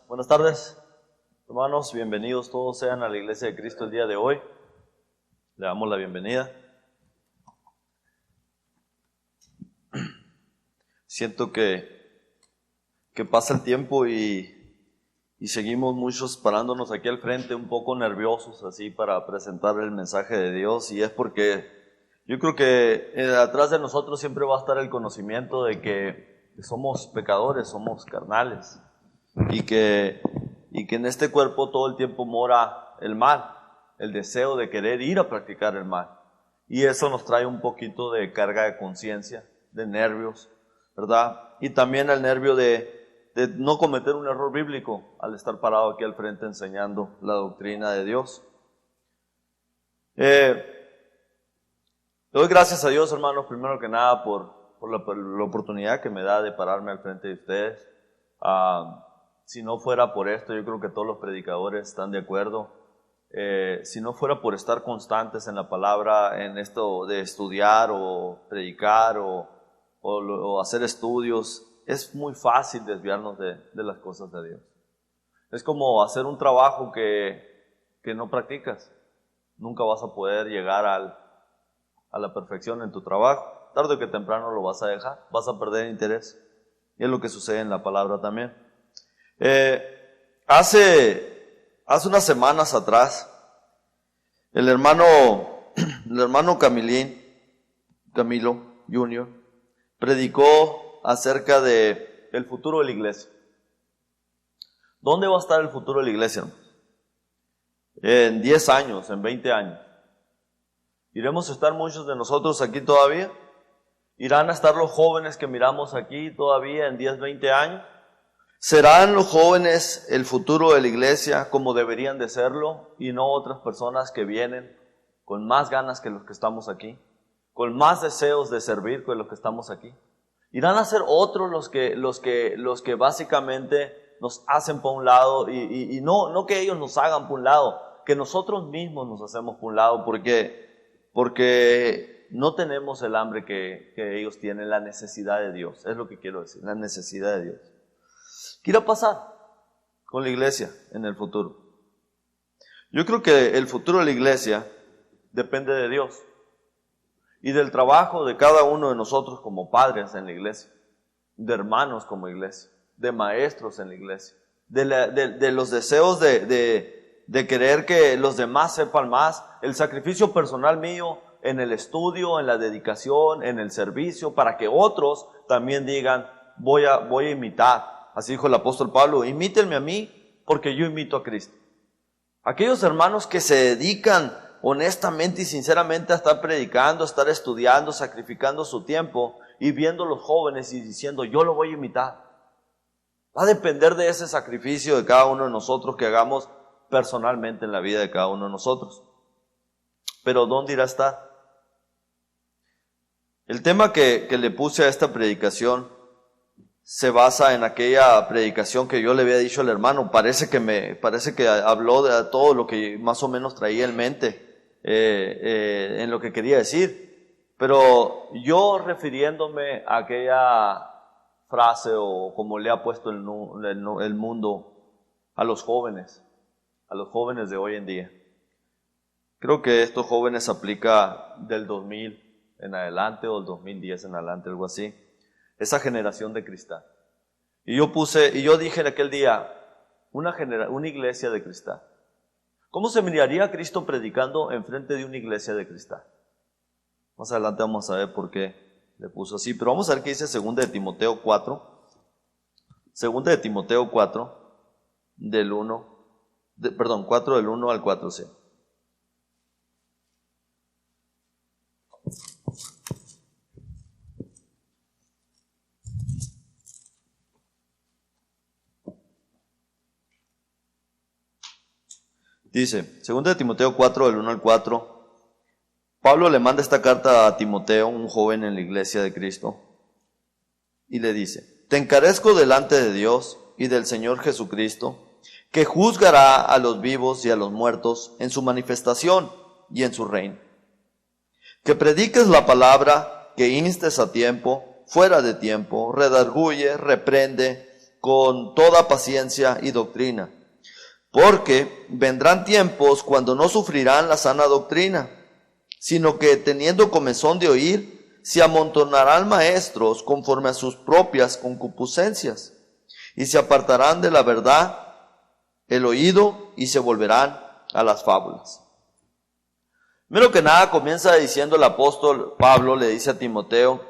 Buenas tardes, hermanos, bienvenidos todos sean a la Iglesia de Cristo el día de hoy. Le damos la bienvenida. Siento que pasa el tiempo y seguimos muchos parándonos aquí al frente un poco nerviosos así para presentar el mensaje de Dios, y es porque yo creo que atrás de nosotros siempre va a estar el conocimiento de que somos pecadores, somos carnales. Y que en este cuerpo todo el tiempo mora el mal, el deseo de querer ir a practicar el mal. Y eso nos trae un poquito de carga de conciencia, de nervios, ¿verdad? Y también el nervio de no cometer un error bíblico al estar parado aquí al frente enseñando la doctrina de Dios. Le doy gracias a Dios, hermanos, primero que nada por la oportunidad que me da de pararme al frente de ustedes. Si no fuera por esto, yo creo que todos los predicadores están de acuerdo. Si no fuera por estar constantes en la palabra, en esto de estudiar o predicar o hacer estudios, es muy fácil desviarnos de las cosas de Dios. Es como hacer un trabajo que no practicas. Nunca vas a poder llegar a la perfección en tu trabajo. Tarde o que temprano lo vas a dejar, vas a perder interés. Y es lo que sucede en la palabra también. Hace unas semanas atrás, el hermano Camilo Jr. predicó acerca del futuro de la iglesia. ¿Dónde va a estar el futuro de la iglesia? En 10 años, en 20 años. ¿Iremos a estar muchos de nosotros aquí todavía? ¿Irán a estar los jóvenes que miramos aquí todavía en 10, 20 años? ¿Serán los jóvenes el futuro de la iglesia como deberían de serlo y no otras personas que vienen con más ganas que los que estamos aquí, con más deseos de servir que los que estamos aquí? ¿Irán a ser otros los que básicamente nos hacen por un lado y no que ellos nos hagan por un lado, que nosotros mismos nos hacemos por un lado porque no tenemos el hambre que ellos tienen, la necesidad de Dios? Es lo que quiero decir, la necesidad de Dios. ¿Qué irá a pasar con la iglesia en el futuro? Yo creo que el futuro de la iglesia depende de Dios y del trabajo de cada uno de nosotros como padres en la iglesia, de hermanos como iglesia, de maestros en la iglesia, de los deseos de querer que los demás sepan más, el sacrificio personal mío en el estudio, en la dedicación, en el servicio, para que otros también digan, voy a imitar. Así dijo el apóstol Pablo, imítenme a mí porque yo imito a Cristo. Aquellos hermanos que se dedican honestamente y sinceramente a estar predicando, a estar estudiando, sacrificando su tiempo y viendo a los jóvenes y diciendo, yo lo voy a imitar. Va a depender de ese sacrificio de cada uno de nosotros que hagamos personalmente en la vida de cada uno de nosotros. Pero ¿dónde irá a estar? El tema que le puse a esta predicación se basa en aquella predicación que yo le había dicho al hermano. Parece que habló de todo lo que más o menos traía en mente, en lo que quería decir. Pero yo, refiriéndome a aquella frase, o como le ha puesto el mundo a los jóvenes de hoy en día. Creo que estos jóvenes aplica del 2000 en adelante o del 2010 en adelante, algo así. Esa generación de cristal. Y yo dije en aquel día, una iglesia de cristal. ¿Cómo se miraría a Cristo predicando enfrente de una iglesia de cristal? Más adelante vamos a ver por qué le puso así. Pero vamos a ver qué dice 2 de Timoteo 4. 2 de Timoteo 4, 4 del 1 al 4, sí. Dice, 2 de Timoteo 4, del 1 al 4, Pablo le manda esta carta a Timoteo, un joven en la iglesia de Cristo, y le dice: te encarezco delante de Dios y del Señor Jesucristo, que juzgará a los vivos y a los muertos en su manifestación y en su reino. Que prediques la palabra, que instes a tiempo, fuera de tiempo, redarguye, reprende con toda paciencia y doctrina. Porque vendrán tiempos cuando no sufrirán la sana doctrina, sino que teniendo comezón de oír, se amontonarán maestros conforme a sus propias concupiscencias, y se apartarán de la verdad el oído y se volverán a las fábulas. Primero que nada comienza diciendo el apóstol Pablo, le dice a Timoteo,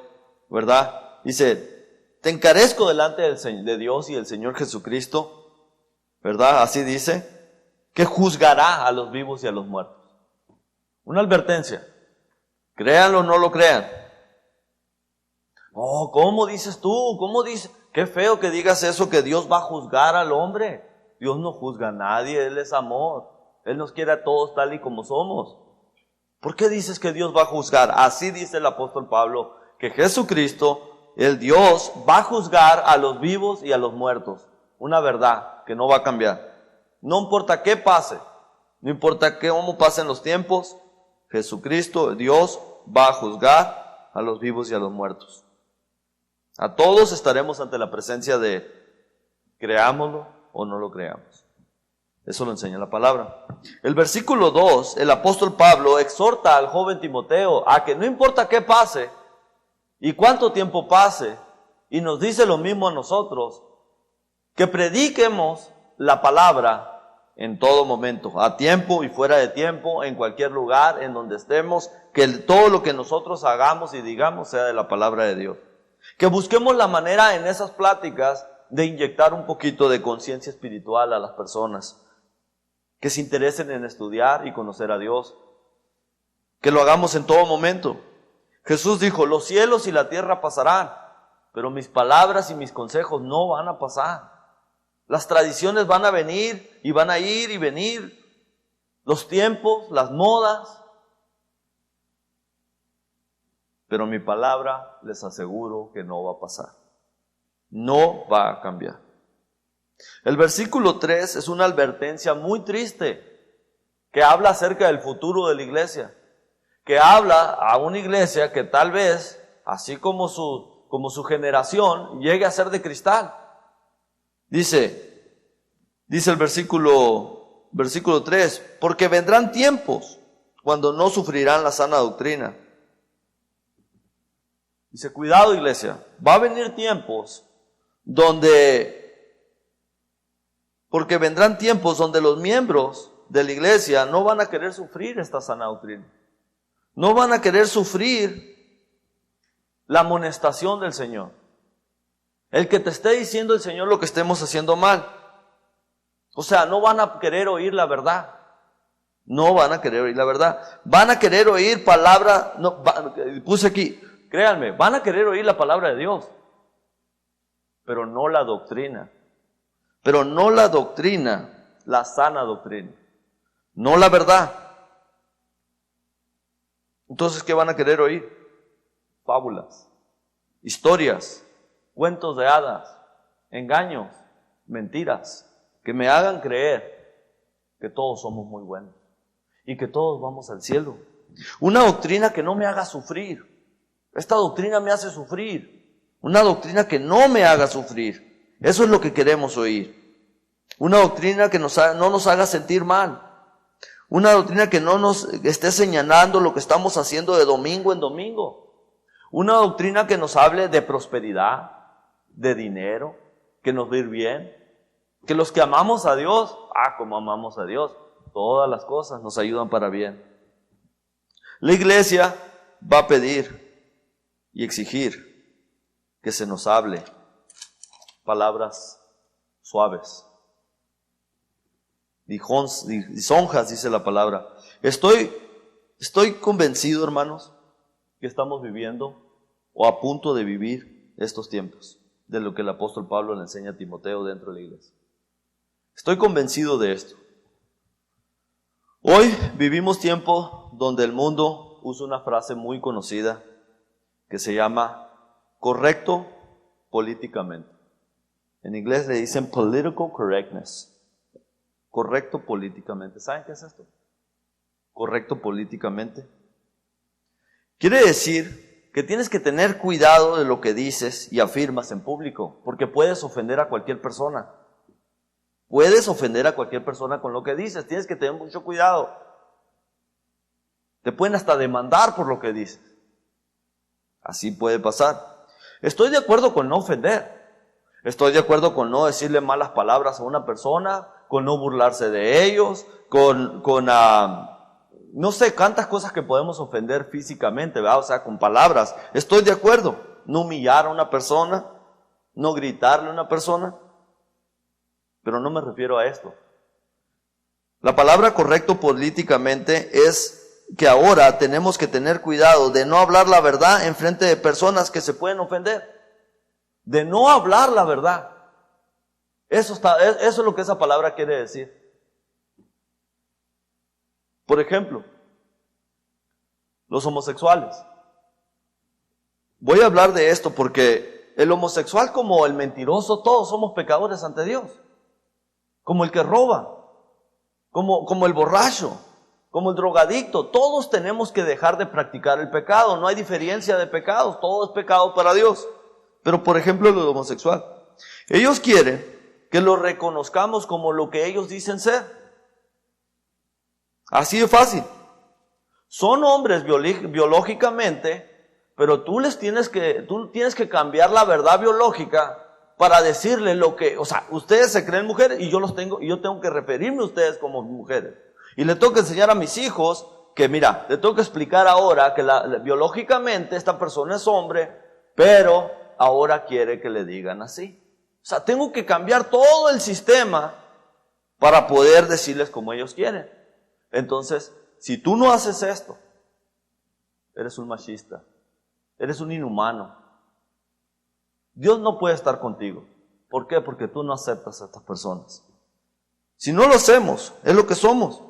¿verdad? Dice, te encarezco delante de Dios y del Señor Jesucristo, ¿verdad? Así dice, que juzgará a los vivos y a los muertos. Una advertencia. Créanlo o no lo crean. Oh, ¿cómo dices tú? ¿Cómo dices? Qué feo que digas eso, que Dios va a juzgar al hombre. Dios no juzga a nadie, Él es amor. Él nos quiere a todos tal y como somos. ¿Por qué dices que Dios va a juzgar? Así dice el apóstol Pablo, que Jesucristo, el Dios, va a juzgar a los vivos y a los muertos. Una verdad que no va a cambiar. No importa qué pase, no importa cómo pasen los tiempos, Jesucristo, Dios, va a juzgar a los vivos y a los muertos. A todos estaremos ante la presencia de, creámoslo o no lo creamos. Eso lo enseña la palabra. El versículo 2, el apóstol Pablo exhorta al joven Timoteo a que no importa qué pase y cuánto tiempo pase, y nos dice lo mismo a nosotros, que prediquemos la palabra en todo momento, a tiempo y fuera de tiempo, en cualquier lugar, en donde estemos, que todo lo que nosotros hagamos y digamos sea de la palabra de Dios. Que busquemos la manera en esas pláticas de inyectar un poquito de conciencia espiritual a las personas, que se interesen en estudiar y conocer a Dios, que lo hagamos en todo momento. Jesús dijo, los cielos y la tierra pasarán, pero mis palabras y mis consejos no van a pasar. Las tradiciones van a venir y van a ir y venir, los tiempos, las modas, pero mi palabra les aseguro que no va a pasar, no va a cambiar. El versículo 3 es una advertencia muy triste que habla acerca del futuro de la iglesia, que habla a una iglesia que tal vez, así como su generación, llegue a ser de cristal. Dice el versículo 3, porque vendrán tiempos cuando no sufrirán la sana doctrina. Dice, cuidado iglesia, va a venir tiempos porque vendrán tiempos donde los miembros de la iglesia no van a querer sufrir esta sana doctrina. No van a querer sufrir la amonestación del Señor. El que te esté diciendo el Señor lo que estemos haciendo mal. O sea, no van a querer oír la verdad. No van a querer oír la verdad. Van a querer oír palabra, puse aquí, créanme, van a querer oír la palabra de Dios, pero no la doctrina. Pero no la doctrina, la sana doctrina. No la verdad. Entonces, ¿qué van a querer oír? Fábulas, historias, cuentos de hadas, engaños, mentiras, que me hagan creer que todos somos muy buenos y que todos vamos al cielo. Una doctrina que no me haga sufrir. Esta doctrina me hace sufrir. Una doctrina que no me haga sufrir. Eso es lo que queremos oír. Una doctrina que no nos haga sentir mal. Una doctrina que no nos esté señalando lo que estamos haciendo de domingo en domingo. Una doctrina que nos hable de prosperidad, de dinero, que nos va a ir bien. Que los que amamos a Dios, como amamos a Dios, todas las cosas nos ayudan para bien. La iglesia va a pedir y exigir que se nos hable palabras suaves, lisonjas, dice la palabra. Estoy convencido, hermanos, que estamos viviendo o a punto de vivir estos tiempos, de lo que el apóstol Pablo le enseña a Timoteo dentro de la iglesia. Estoy convencido de esto. Hoy vivimos tiempo donde el mundo usa una frase muy conocida que se llama correcto políticamente. En inglés le dicen political correctness. Correcto políticamente. ¿Saben qué es esto? Correcto políticamente. Quiere decir que tienes que tener cuidado de lo que dices y afirmas en público, porque puedes ofender a cualquier persona. Puedes ofender a cualquier persona con lo que dices. Tienes que tener mucho cuidado. Te pueden hasta demandar por lo que dices. Así puede pasar. Estoy de acuerdo con no ofender. Estoy de acuerdo con no decirle malas palabras a una persona, con no burlarse de ellos, no sé, cuántas cosas que podemos ofender físicamente, ¿verdad? O sea, con palabras. Estoy de acuerdo. No humillar a una persona, no gritarle a una persona. Pero no me refiero a esto. La palabra correcto políticamente es que ahora tenemos que tener cuidado de no hablar la verdad en frente de personas que se pueden ofender. De no hablar la verdad. Eso es lo que esa palabra quiere decir. Por ejemplo, los homosexuales. Voy a hablar de esto porque el homosexual como el mentiroso, todos somos pecadores ante Dios. Como el que roba, como el borracho, como el drogadicto. Todos tenemos que dejar de practicar el pecado. No hay diferencia de pecados. Todo es pecado para Dios. Pero por ejemplo, lo homosexual. Ellos quieren que lo reconozcamos como lo que ellos dicen ser. Así de fácil. Son hombres biológicamente, pero tú tienes que cambiar la verdad biológica para decirle lo que, o sea, ustedes se creen mujeres y yo tengo que referirme a ustedes como mujeres. Y le tengo que enseñar a mis hijos que, mira, le tengo que explicar ahora que biológicamente esta persona es hombre, pero ahora quiere que le digan así. O sea, tengo que cambiar todo el sistema para poder decirles como ellos quieren. Entonces, si tú no haces esto, eres un machista, eres un inhumano. Dios no puede estar contigo. ¿Por qué? Porque tú no aceptas a estas personas. Si no lo hacemos, es lo que somos.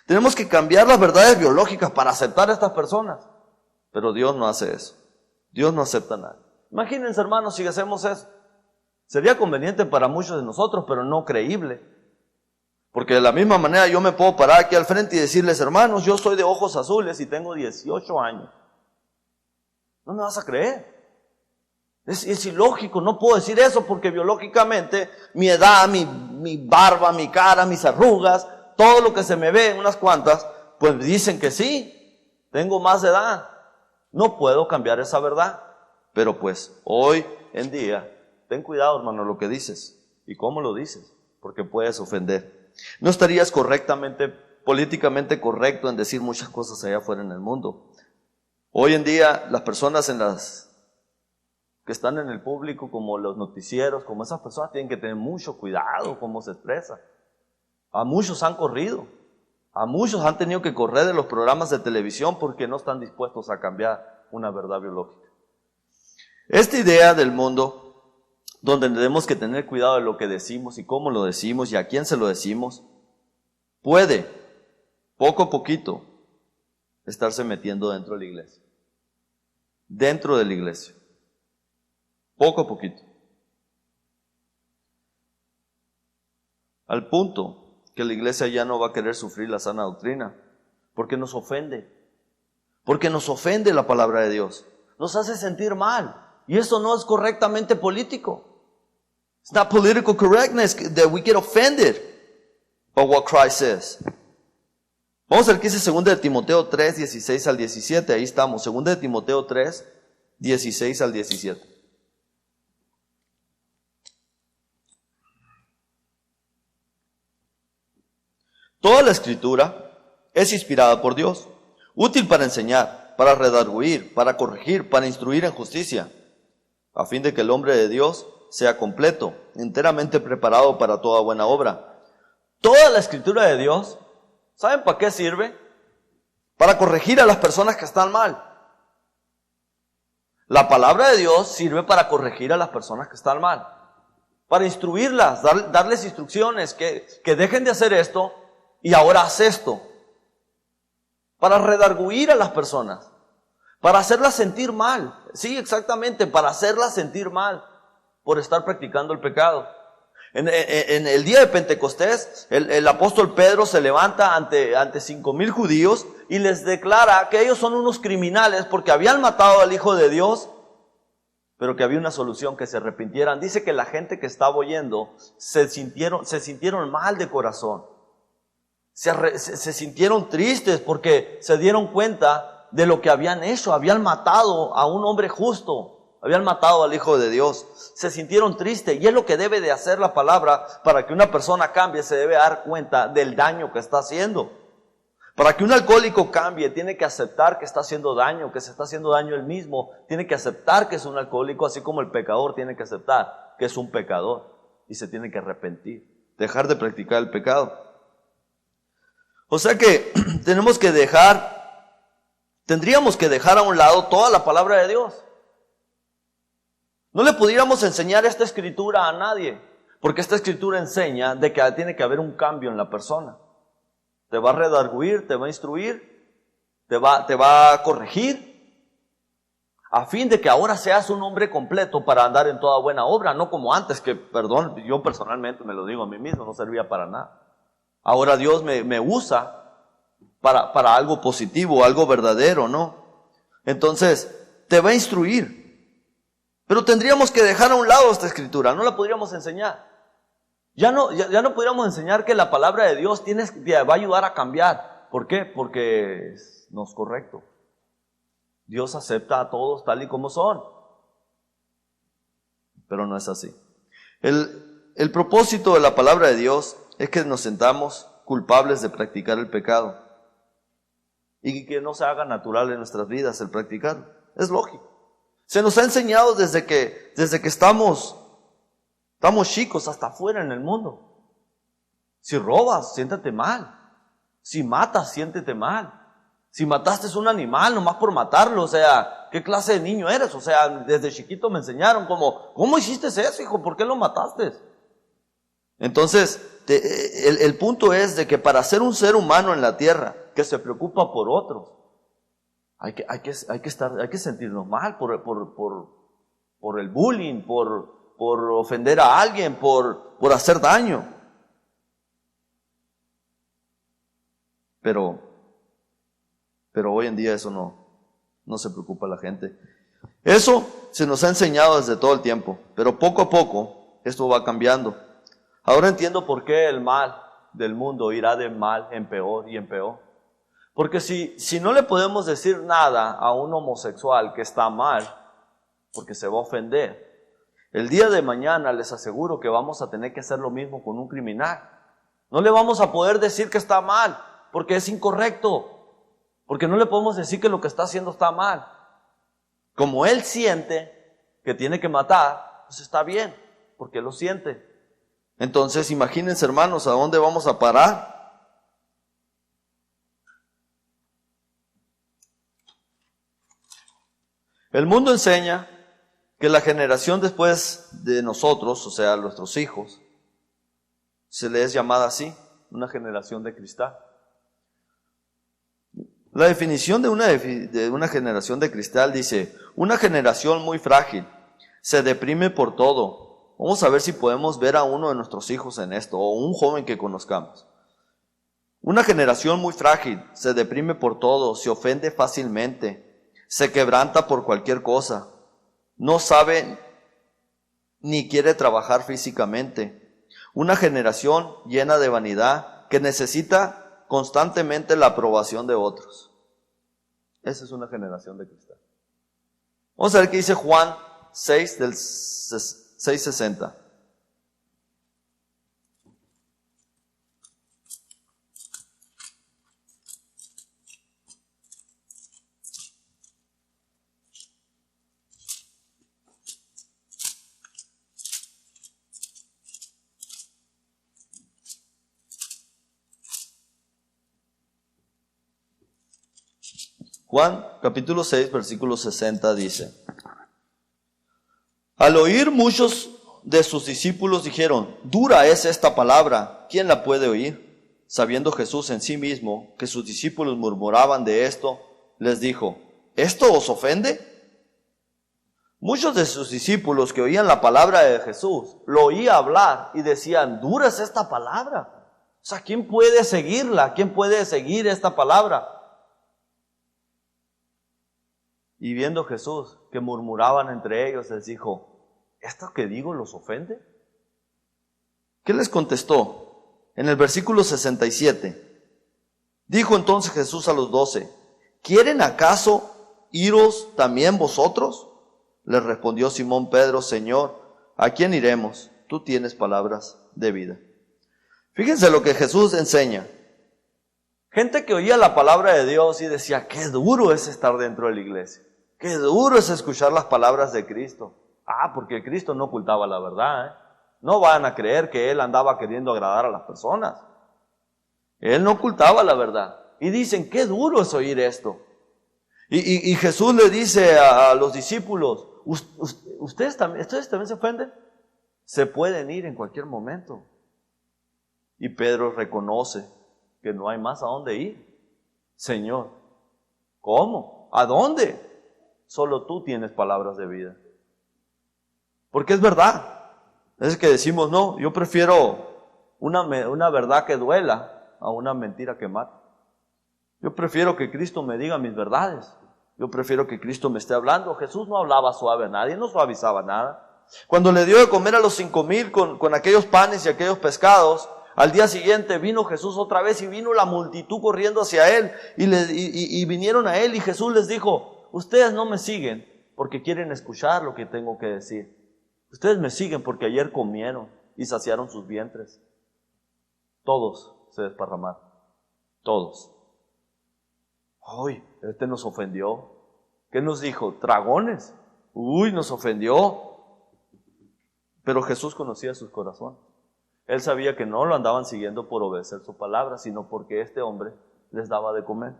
Tenemos que cambiar las verdades biológicas para aceptar a estas personas. Pero Dios no hace eso. Dios no acepta a nadie. Imagínense, hermanos, si hacemos eso. Sería conveniente para muchos de nosotros, pero no creíble. Porque de la misma manera yo me puedo parar aquí al frente y decirles, hermanos, yo soy de ojos azules y tengo 18 años. No me vas a creer. Es ilógico, no puedo decir eso porque biológicamente mi edad, mi barba, mi cara, mis arrugas, todo lo que se me ve, unas cuantas, pues dicen que sí, tengo más edad. No puedo cambiar esa verdad. Pero pues hoy en día, ten cuidado, hermano, lo que dices y cómo lo dices, porque puedes ofender. No estarías políticamente correcto en decir muchas cosas allá afuera en el mundo. Hoy en día las personas que están en el público, como los noticieros, como esas personas, tienen que tener mucho cuidado cómo se expresa. A muchos han corrido, a muchos han tenido que correr de los programas de televisión porque no están dispuestos a cambiar una verdad biológica. Esta idea del mundo, donde tenemos que tener cuidado de lo que decimos y cómo lo decimos y a quién se lo decimos, puede, poco a poquito, estarse metiendo dentro de la iglesia. Dentro de la iglesia. poco a poquito. Al punto que la iglesia ya no va a querer sufrir la sana doctrina, porque nos ofende. Porque nos ofende la palabra de Dios. Nos hace sentir mal. Y eso no es correctamente político. It's not political correctness that we get offended by what Christ says. Vamos a ver qué dice 2 de Timoteo 3, 16 al 17. Ahí estamos. 2 de Timoteo 3, 16 al 17. Toda la Escritura es inspirada por Dios, útil para enseñar, para redarguir, para corregir, para instruir en justicia, a fin de que el hombre de Dios sea completo, enteramente preparado para toda buena obra. Toda la Escritura de Dios, ¿saben para qué sirve? Para corregir a las personas que están mal. La palabra de Dios sirve para corregir a las personas que están mal, para instruirlas, darles instrucciones, que dejen de hacer esto y ahora haz esto. Para redarguir a las personas, para hacerlas sentir mal. Sí, exactamente, para hacerlas sentir mal por estar practicando el pecado. En el día de Pentecostés, el apóstol Pedro se levanta ante 5,000 judíos y les declara que ellos son unos criminales porque habían matado al Hijo de Dios, pero que había una solución, que se arrepintieran. Dice que la gente que estaba oyendo se sintieron mal de corazón. Se sintieron tristes porque se dieron cuenta de lo que habían hecho. Habían matado a un hombre justo. Habían matado al Hijo de Dios. Se sintieron tristes. Y es lo que debe de hacer la palabra para que una persona cambie. Se debe dar cuenta del daño que está haciendo. Para que un alcohólico cambie, tiene que aceptar que está haciendo daño, que se está haciendo daño él mismo. Tiene que aceptar que es un alcohólico, así como el pecador tiene que aceptar que es un pecador. Y se tiene que arrepentir. Dejar de practicar el pecado. O sea que tendríamos que dejar a un lado toda la palabra de Dios. No le pudiéramos enseñar esta escritura a nadie, porque esta escritura enseña de que tiene que haber un cambio en la persona. Te va a redarguir, te va a instruir, te va a corregir, a fin de que ahora seas un hombre completo para andar en toda buena obra, no como antes, que, perdón, yo personalmente me lo digo a mí mismo, no servía para nada. Ahora Dios me usa para algo positivo, algo verdadero, ¿no? Entonces, te va a instruir. Pero tendríamos que dejar a un lado esta escritura, no la podríamos enseñar. Ya no podríamos enseñar que la palabra de Dios va a ayudar a cambiar. ¿Por qué? Porque no es correcto. Dios acepta a todos tal y como son. Pero no es así. El propósito de la palabra de Dios es que nos sentamos culpables de practicar el pecado y que no se haga natural en nuestras vidas el practicarlo. Es lógico. Se nos ha enseñado desde que estamos chicos hasta afuera en el mundo. Si robas, siéntate mal. Si matas, siéntete mal. Si mataste un animal nomás por matarlo, o sea, ¿qué clase de niño eres? O sea, desde chiquito me enseñaron ¿cómo hiciste eso, hijo? ¿Por qué lo mataste? Entonces, el punto es de que para ser un ser humano en la tierra que se preocupa por otros, hay que sentirnos mal por el bullying, por ofender a alguien, por hacer daño. Pero hoy en día eso no se preocupa la gente. Eso se nos ha enseñado desde todo el tiempo, pero poco a poco esto va cambiando. Ahora entiendo por qué el mal del mundo irá de mal en peor y en peor. Porque si no le podemos decir nada a un homosexual que está mal, porque se va a ofender, el día de mañana les aseguro que vamos a tener que hacer lo mismo con un criminal. No le vamos a poder decir que está mal, porque es incorrecto. Porque no le podemos decir que lo que está haciendo está mal. Como él siente que tiene que matar, pues está bien, porque lo siente. Entonces, imagínense, hermanos, ¿a dónde vamos a parar? El mundo enseña que la generación después de nosotros, o sea, nuestros hijos, se le es llamada así, una generación de cristal. La definición de una generación de cristal dice, una generación muy frágil, se deprime por todo. Vamos a ver si podemos ver a uno de nuestros hijos en esto, o un joven que conozcamos. Una generación muy frágil, se deprime por todo, se ofende fácilmente, se quebranta por cualquier cosa, no sabe ni quiere trabajar físicamente. Una generación llena de vanidad que necesita constantemente la aprobación de otros. Esa es una generación de cristianos. Vamos a ver qué dice Juan 6 del 6:60. Juan capítulo 6 versículo 60 dice: al oír muchos de sus discípulos dijeron, dura es esta palabra, ¿quién la puede oír? Sabiendo Jesús en sí mismo que sus discípulos murmuraban de esto, les dijo, ¿esto os ofende? Muchos de sus discípulos que oían la palabra de Jesús, lo oían hablar y decían, dura es esta palabra. O sea, ¿quién puede seguirla? ¿Quién puede seguir esta palabra? Y viendo Jesús que murmuraban entre ellos, les dijo, ¿esto que digo los ofende? ¿Qué les contestó? En el versículo 67, dijo entonces Jesús a los 12, ¿quieren acaso iros también vosotros? Les respondió Simón Pedro, Señor, ¿a quién iremos? Tú tienes palabras de vida. Fíjense lo que Jesús enseña. Gente que oía la palabra de Dios y decía, qué duro es estar dentro de la iglesia. Qué duro es escuchar las palabras de Cristo. Porque Cristo no ocultaba la verdad. No van a creer que Él andaba queriendo agradar a las personas. Él no ocultaba la verdad. Y dicen, qué duro es oír esto. Y Jesús le dice a los discípulos, ¿ustedes también se ofenden? Se pueden ir en cualquier momento. Y Pedro reconoce que no hay más a dónde ir. Señor, ¿cómo? ¿A dónde? Solo tú tienes palabras de vida. Porque es verdad. Es que decimos, no, yo prefiero una verdad que duela a una mentira que mata. Yo prefiero que Cristo me diga mis verdades. Yo prefiero que Cristo me esté hablando. Jesús no hablaba suave a nadie, no suavizaba nada. Cuando le dio de comer a los 5,000 con aquellos panes y aquellos pescados, al día siguiente vino Jesús otra vez y vino la multitud corriendo hacia Él y vinieron a Él y Jesús les dijo, ustedes no me siguen porque quieren escuchar lo que tengo que decir. Ustedes me siguen porque ayer comieron y saciaron sus vientres. Todos se desparramaron. Todos. Uy, este nos ofendió. ¿Qué nos dijo? Dragones. Uy, nos ofendió. Pero Jesús conocía sus corazones. Él sabía que no lo andaban siguiendo por obedecer su palabra, sino porque este hombre les daba de comer.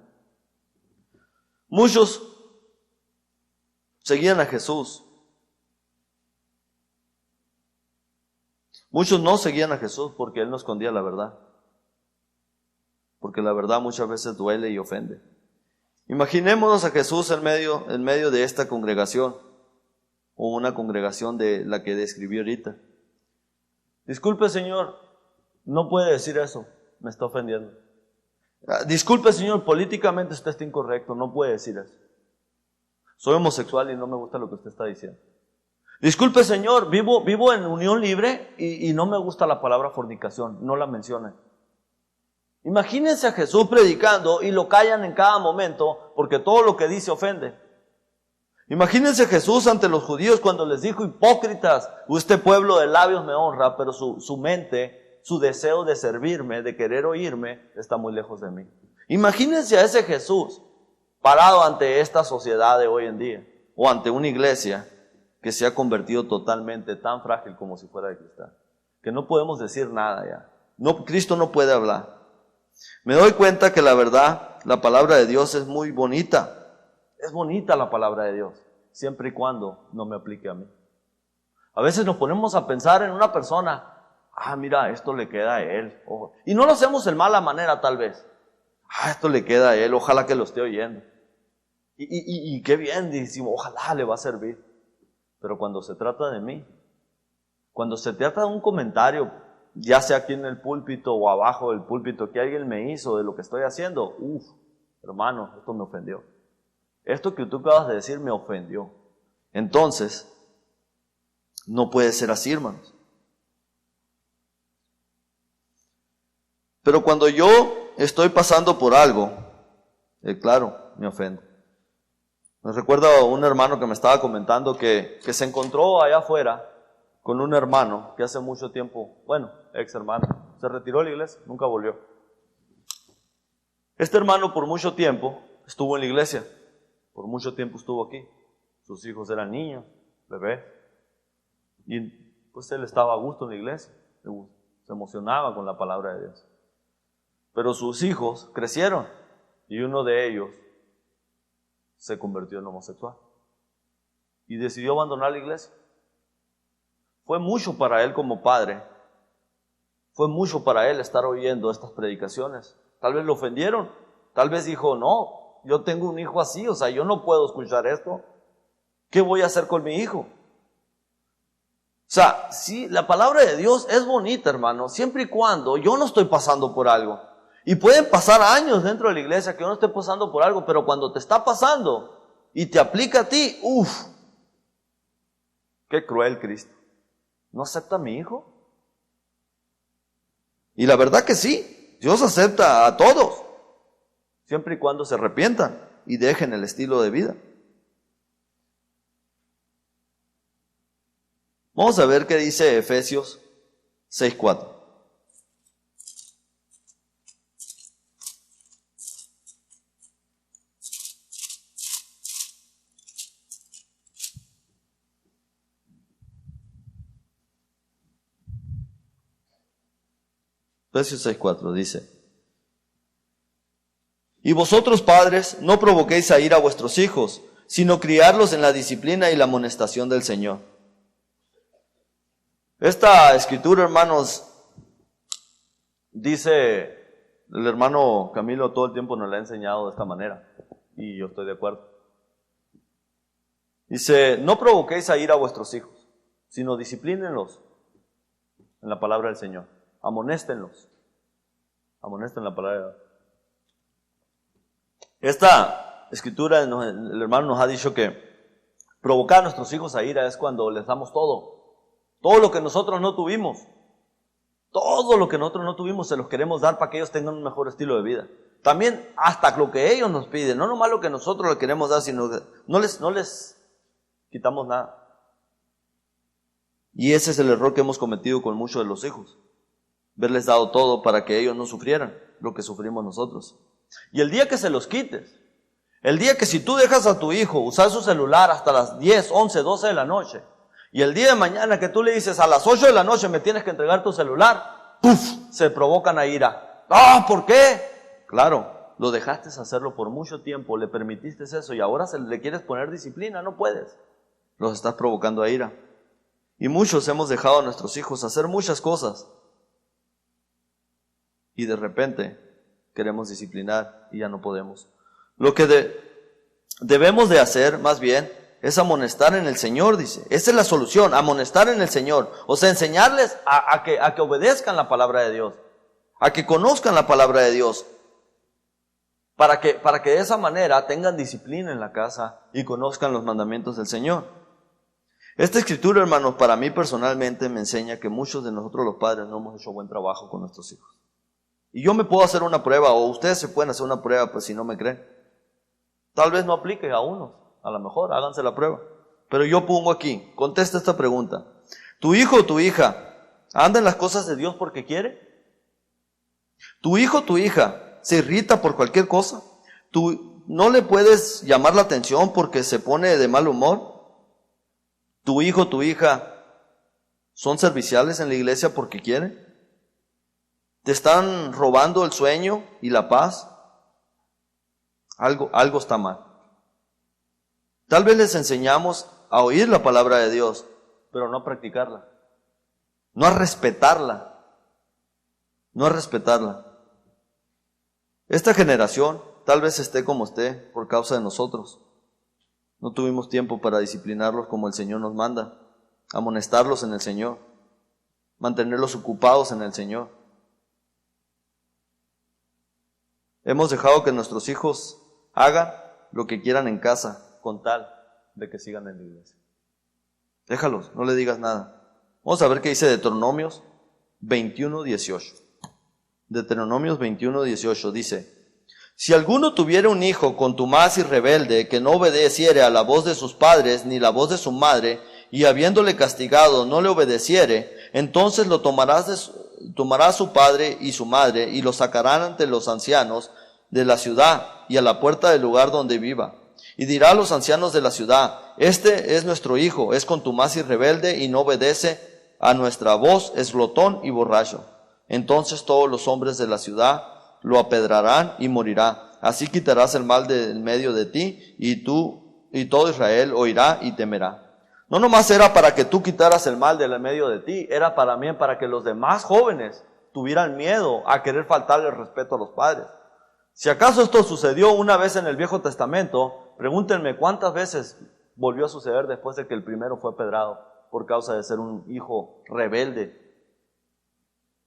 Muchos seguían a Jesús. Muchos no seguían a Jesús porque Él no escondía la verdad. Porque la verdad muchas veces duele y ofende. Imaginémonos a Jesús en medio de esta congregación, o una congregación de la que describí ahorita. Disculpe, Señor, no puede decir eso, me está ofendiendo. Disculpe, Señor, políticamente usted está incorrecto, no puede decir eso. Soy homosexual y no me gusta lo que usted está diciendo. Disculpe, Señor, vivo en unión libre y no me gusta la palabra fornicación, no la mencione. Imagínense a Jesús predicando y lo callan en cada momento porque todo lo que dice ofende. Imagínense a Jesús ante los judíos cuando les dijo, hipócritas, este pueblo de labios me honra, pero su mente, su deseo de servirme, de querer oírme, está muy lejos de mí. Imagínense a ese Jesús parado ante esta sociedad de hoy en día, o ante una iglesia que se ha convertido totalmente tan frágil como si fuera de cristal, que no podemos decir nada ya. No, Cristo no puede hablar. Me doy cuenta que la verdad, la palabra de Dios es muy bonita. Es bonita la palabra de Dios, siempre y cuando no me aplique a mí. A veces nos ponemos a pensar en una persona, mira, esto le queda a él. Y no lo hacemos en mala manera tal vez. Esto le queda a él, ojalá que lo esté oyendo. Y qué bien, decimos, ojalá le va a servir. Pero cuando se trata de mí, cuando se trata de un comentario, ya sea aquí en el púlpito o abajo del púlpito, que alguien me hizo de lo que estoy haciendo, hermano, esto me ofendió. Esto que tú acabas de decir me ofendió. Entonces, no puede ser así, hermanos. Pero cuando yo estoy pasando por algo, claro, me ofende. Me recuerdo un hermano que me estaba comentando que se encontró allá afuera con un hermano que hace mucho tiempo, ex hermano, se retiró de la iglesia, nunca volvió. Este hermano por mucho tiempo estuvo en la iglesia, por mucho tiempo estuvo aquí. Sus hijos eran niños, bebés, y pues él estaba a gusto en la iglesia, se emocionaba con la palabra de Dios. Pero sus hijos crecieron y uno de ellos se convirtió en homosexual y decidió abandonar la iglesia. Fue mucho para él como padre, fue mucho para él estar oyendo estas predicaciones. Tal vez lo ofendieron, tal vez dijo, no, yo tengo un hijo así, yo no puedo escuchar esto. ¿Qué voy a hacer con mi hijo? Sí, la palabra de Dios es bonita, hermano, siempre y cuando yo no estoy pasando por algo. Y pueden pasar años dentro de la iglesia que yo no esté pasando por algo, pero cuando te está pasando y te aplica a ti, qué cruel Cristo. ¿No acepta a mi hijo? Y la verdad que sí, Dios acepta a todos, siempre y cuando se arrepientan y dejen el estilo de vida. Vamos a ver qué dice Efesios 6:4. Efesios 6:4 dice: Y vosotros, padres, no provoquéis a ira a vuestros hijos, sino criarlos en la disciplina y la amonestación del Señor. Esta escritura, hermanos, dice, el hermano Camilo todo el tiempo nos la ha enseñado de esta manera, y yo estoy de acuerdo. Dice, no provoquéis a ira a vuestros hijos, sino disciplínenlos en la palabra del Señor. Amonéstenlos. Amonesten la palabra de Dios. Esta escritura, el hermano nos ha dicho que provocar a nuestros hijos a ira es cuando les damos todo. Todo lo que nosotros no tuvimos. Todo lo que nosotros no tuvimos se los queremos dar para que ellos tengan un mejor estilo de vida. También hasta lo que ellos nos piden. No nomás lo que nosotros les queremos dar, sino que no les quitamos nada. Y ese es el error que hemos cometido con muchos de los hijos. Verles dado todo para que ellos no sufrieran lo que sufrimos nosotros. Y el día que se los quites, el día que si tú dejas a tu hijo usar su celular hasta las 10, 11, 12 de la noche, y el día de mañana que tú le dices a las 8 de la noche me tienes que entregar tu celular, se provocan a ira. ¿Por qué? Claro, lo dejaste hacerlo por mucho tiempo, le permitiste eso y ahora le quieres poner disciplina, no puedes. Los estás provocando a ira. Y muchos hemos dejado a nuestros hijos hacer muchas cosas. Y de repente queremos disciplinar y ya no podemos. Lo que debemos de hacer más bien es amonestar en el Señor, dice. Esa es la solución, amonestar en el Señor. O sea, enseñarles a que obedezcan la palabra de Dios, a que conozcan la palabra de Dios, para que de esa manera tengan disciplina en la casa y conozcan los mandamientos del Señor. Esta escritura, hermanos, para mí personalmente me enseña que muchos de nosotros los padres no hemos hecho buen trabajo con nuestros hijos. Y yo me puedo hacer una prueba, o ustedes se pueden hacer una prueba, pues si no me creen. Tal vez no aplique a unos, a lo mejor háganse la prueba. Pero yo pongo aquí, contesta esta pregunta. ¿Tu hijo o tu hija anda en las cosas de Dios porque quiere? ¿Tu hijo o tu hija se irrita por cualquier cosa? ¿Tú no le puedes llamar la atención porque se pone de mal humor? ¿Tu hijo o tu hija son serviciales en la iglesia porque quieren? ¿Te están robando el sueño y la paz? Algo está mal. Tal vez les enseñamos a oír la palabra de Dios, pero no a practicarla, no a respetarla, Esta generación tal vez esté como esté por causa de nosotros. No tuvimos tiempo para disciplinarlos como el Señor nos manda, amonestarlos en el Señor, mantenerlos ocupados en el Señor. Hemos dejado que nuestros hijos hagan lo que quieran en casa con tal de que sigan en la iglesia. Déjalos, no le digas nada. Vamos a ver qué dice Deuteronomios 21:18. Deuteronomios 21:18 dice: si alguno tuviera un hijo contumaz y rebelde, que no obedeciere a la voz de sus padres ni la voz de su madre, y habiéndole castigado no le obedeciere, entonces lo tomará su padre y su madre, y lo sacarán ante los ancianos de la ciudad y a la puerta del lugar donde viva. Y dirá a los ancianos de la ciudad: este es nuestro hijo, es contumaz y rebelde, y no obedece a nuestra voz, es glotón y borracho. Entonces todos los hombres de la ciudad lo apedrarán y morirá. Así quitarás el mal del medio de ti, y tú y todo Israel oirá y temerá. No nomás era para que tú quitaras el mal del medio de ti, era también para que los demás jóvenes tuvieran miedo a querer faltarle el respeto a los padres. Si acaso esto sucedió una vez en el Viejo Testamento, pregúntenme cuántas veces volvió a suceder después de que el primero fue apedrado por causa de ser un hijo rebelde.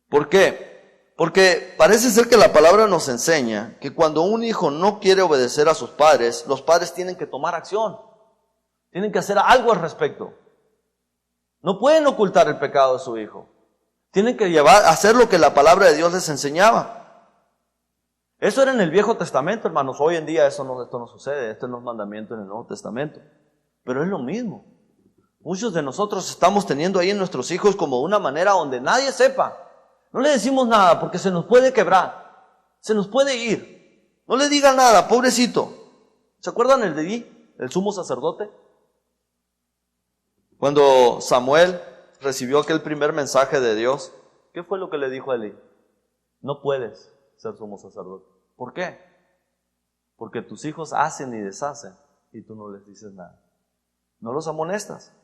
¿Por qué? Porque parece ser que la palabra nos enseña que cuando un hijo no quiere obedecer a sus padres, los padres tienen que tomar acción. Tienen que hacer algo al respecto. No pueden ocultar el pecado de su hijo. Tienen que hacer lo que la palabra de Dios les enseñaba. Eso era en el Viejo Testamento, hermanos. Hoy en día esto no sucede. Esto no es mandamiento en el Nuevo Testamento. Pero es lo mismo. Muchos de nosotros estamos teniendo ahí en nuestros hijos como una manera donde nadie sepa. No le decimos nada porque se nos puede quebrar. Se nos puede ir. No le digan nada, pobrecito. ¿Se acuerdan el de Elí, el sumo sacerdote? Cuando Samuel recibió aquel primer mensaje de Dios, ¿qué fue lo que le dijo a Elí? No puedes ser sumo sacerdote. ¿Por qué? Porque tus hijos hacen y deshacen y tú no les dices nada. No los amonestas.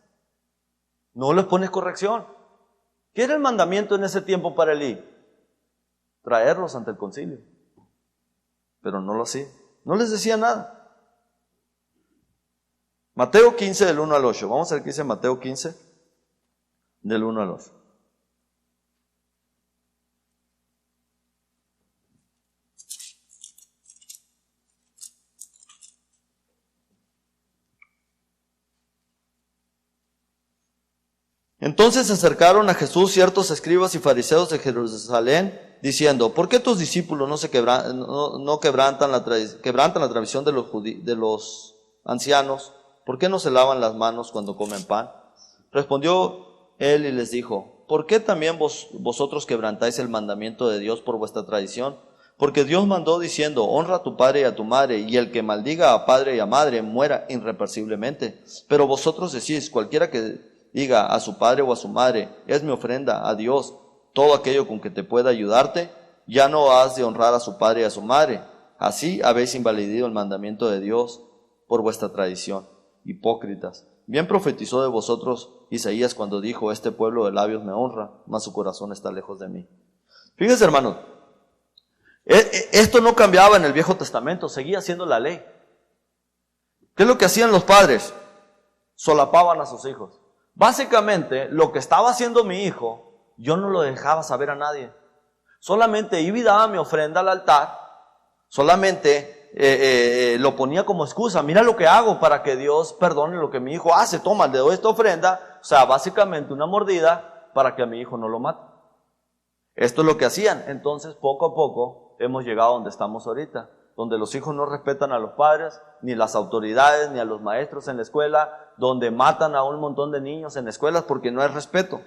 No les pones corrección. ¿Qué era el mandamiento en ese tiempo para Elí? Traerlos ante el concilio. Pero no lo hacía. No les decía nada. Mateo 15 del 1 al 8. Vamos a ver qué dice Mateo 15 del 1 al 8. Entonces se acercaron a Jesús ciertos escribas y fariseos de Jerusalén, diciendo: ¿por qué tus discípulos no quebrantan la tradición de los ancianos? ¿Por qué no se lavan las manos cuando comen pan? Respondió él y les dijo: ¿por qué también vosotros quebrantáis el mandamiento de Dios por vuestra tradición? Porque Dios mandó diciendo: honra a tu padre y a tu madre, y el que maldiga a padre y a madre muera irreprensiblemente. Pero vosotros decís: cualquiera que diga a su padre o a su madre: es mi ofrenda a Dios, todo aquello con que te pueda ayudarte, ya no has de honrar a su padre y a su madre. Así habéis invalidado el mandamiento de Dios por vuestra tradición. Hipócritas, bien profetizó de vosotros Isaías cuando dijo: este pueblo de labios me honra, mas su corazón está lejos de mí. Fíjense, hermanos, esto no cambiaba en el Viejo Testamento, seguía siendo la ley. ¿Qué es lo que hacían los padres? Solapaban a sus hijos. Básicamente, lo que estaba haciendo mi hijo, yo no lo dejaba saber a nadie. Solamente iba y daba mi ofrenda al altar, solamente lo ponía como excusa. Mira lo que hago para que Dios perdone lo que mi hijo hace. Toma, le doy esta ofrenda. O sea, básicamente una mordida para que a mi hijo no lo mate. Esto es lo que hacían. Entonces, poco a poco, hemos llegado a donde estamos ahorita, donde los hijos no respetan a los padres, ni las autoridades, ni a los maestros en la escuela, donde matan a un montón de niños en escuelas porque no hay respeto.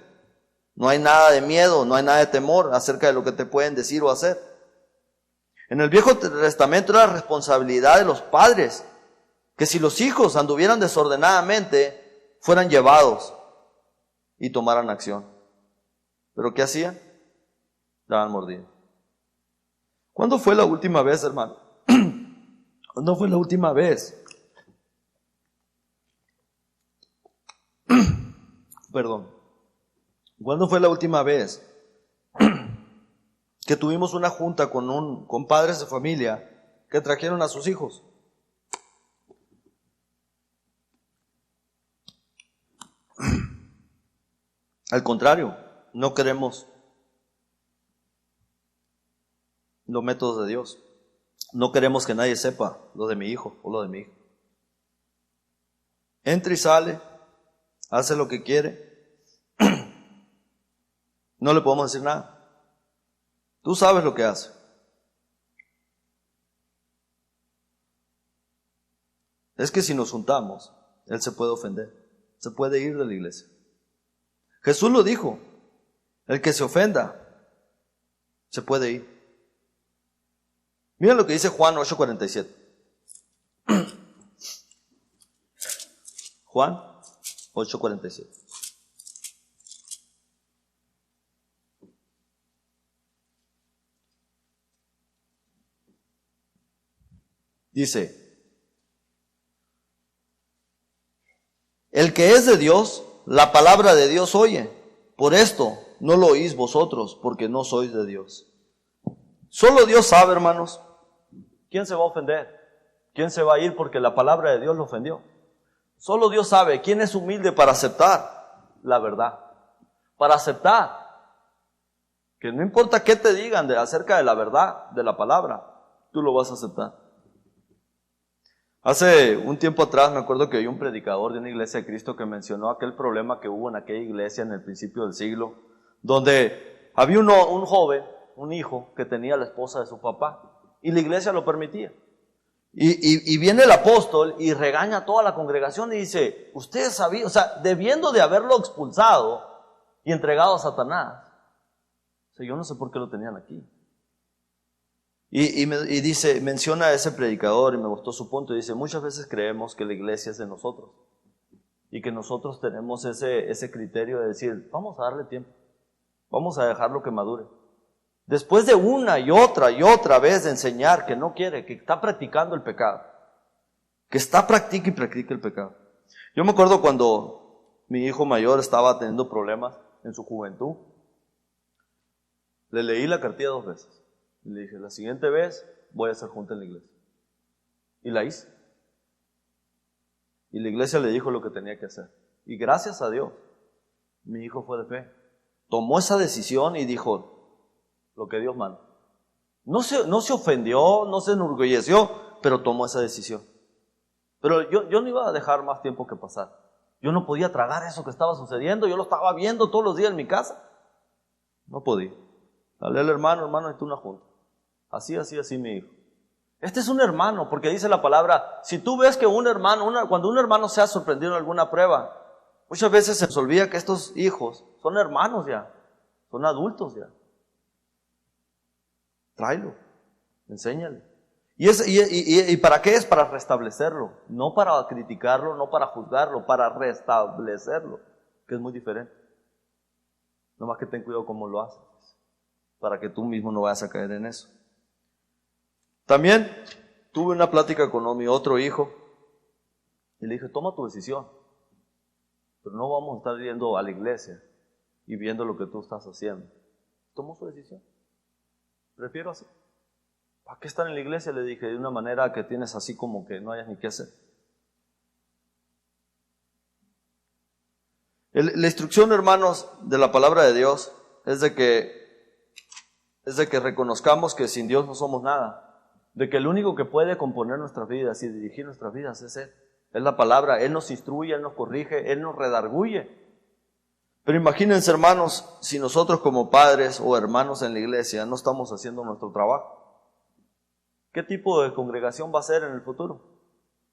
No hay nada de miedo, no hay nada de temor acerca de lo que te pueden decir o hacer. En el Viejo Testamento era responsabilidad de los padres que si los hijos anduvieran desordenadamente, fueran llevados y tomaran acción. ¿Pero qué hacían? Daban mordida. ¿Cuándo fue la última vez, hermano? ¿Cuándo fue la última vez? Perdón. ¿Cuándo fue la última vez que tuvimos una junta con padres de familia que trajeron a sus hijos? Al contrario, no queremos los métodos de Dios. No queremos que nadie sepa lo de mi hijo o lo de mi hija. Entra y sale, hace lo que quiere. No le podemos decir nada. Tú sabes lo que hace. Es que si nos juntamos, él se puede ofender, se puede ir de la iglesia. Jesús lo dijo, el que se ofenda, se puede ir. Miren lo que dice Juan 8:47. Juan 8:47. Dice, el que es de Dios, la palabra de Dios oye. Por esto no lo oís vosotros, porque no sois de Dios. Solo Dios sabe, hermanos, quién se va a ofender, quién se va a ir porque la palabra de Dios lo ofendió. Solo Dios sabe quién es humilde para aceptar la verdad, para aceptar que no importa qué te digan acerca de la verdad, de la palabra, tú lo vas a aceptar. Hace un tiempo atrás me acuerdo que hay un predicador de una iglesia de Cristo que mencionó aquel problema que hubo en aquella iglesia en el principio del siglo, donde había un joven, un hijo, que tenía la esposa de su papá, y la iglesia lo permitía. Y viene el apóstol y regaña a toda la congregación y dice, ustedes sabían, o sea, debiendo de haberlo expulsado y entregado a Satanás, o sea, yo no sé por qué lo tenían aquí. Y dice, menciona a ese predicador y me gustó su punto, y dice, muchas veces creemos que la iglesia es de nosotros y que nosotros tenemos ese criterio de decir, vamos a darle tiempo, vamos a dejarlo que madure. Después de una y otra vez de enseñar que no quiere, que está practicando el pecado, que practica y practica el pecado. Yo me acuerdo cuando mi hijo mayor estaba teniendo problemas en su juventud, le leí la cartilla 2 veces. Y le dije, la siguiente vez voy a hacer junta en la iglesia. Y la hice. Y la iglesia le dijo lo que tenía que hacer. Y gracias a Dios, mi hijo fue de fe. Tomó esa decisión y dijo lo que Dios manda. No se ofendió, no se enorgulleció, pero tomó esa decisión. Pero yo no iba a dejar más tiempo que pasar. Yo no podía tragar eso que estaba sucediendo. Yo lo estaba viendo todos los días en mi casa. No podía. Dale al hermano, necesito una junta. Así, mi hijo. Este es un hermano, porque dice la palabra, si tú ves que un hermano, cuando un hermano se ha sorprendido en alguna prueba, muchas veces se nos olvida que estos hijos son hermanos ya, son adultos ya. Tráelo, enséñale. ¿Y para qué es? Para restablecerlo, no para criticarlo, no para juzgarlo, para restablecerlo, que es muy diferente. Nomás que ten cuidado cómo lo haces, para que tú mismo no vayas a caer en eso. También tuve una plática con mi otro hijo y le dije, toma tu decisión, pero no vamos a estar yendo a la iglesia y viendo lo que tú estás haciendo. Tomó su decisión. Prefiero así. ¿Para qué estar en la iglesia? Le dije, de una manera que tienes así como que no hayas ni qué hacer. La instrucción, hermanos, de la palabra de Dios es de que reconozcamos que sin Dios no somos nada. De que el único que puede componer nuestras vidas y dirigir nuestras vidas es Él. Es la palabra. Él nos instruye, Él nos corrige, Él nos redarguye. Pero imagínense, hermanos, si nosotros como padres o hermanos en la iglesia no estamos haciendo nuestro trabajo. ¿Qué tipo de congregación va a ser en el futuro?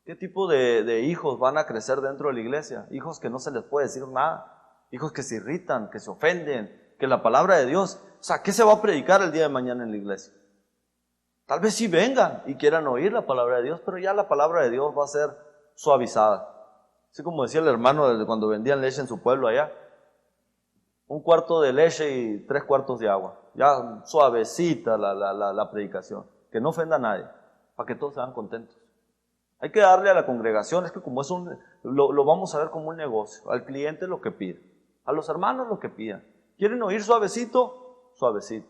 ¿Qué tipo de hijos van a crecer dentro de la iglesia? Hijos que no se les puede decir nada. Hijos que se irritan, que se ofenden, que la palabra de Dios... O sea, ¿qué se va a predicar el día de mañana en la iglesia? Tal vez sí vengan y quieran oír la palabra de Dios, pero ya la palabra de Dios va a ser suavizada. Así como decía el hermano cuando vendían leche en su pueblo allá. 1/4 de leche y 3/4 de agua. Ya suavecita la predicación. Que no ofenda a nadie, para que todos sean contentos. Hay que darle a la congregación, es que como es lo vamos a ver como un negocio. Al cliente lo que pide, a los hermanos lo que pidan. ¿Quieren oír suavecito? Suavecito.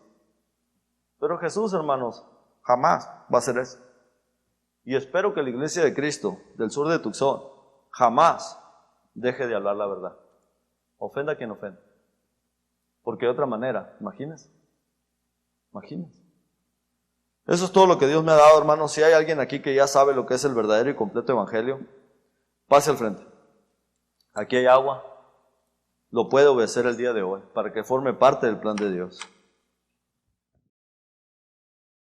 Pero Jesús, hermanos, jamás va a hacer eso. Y espero que la iglesia de Cristo del sur de Tucson jamás deje de hablar la verdad. Ofenda a quien ofenda. Porque de otra manera, imagínense. Eso es todo lo que Dios me ha dado, hermanos. Si hay alguien aquí que ya sabe lo que es el verdadero y completo evangelio, pase al frente. Aquí hay agua. Lo puede obedecer el día de hoy para que forme parte del plan de Dios.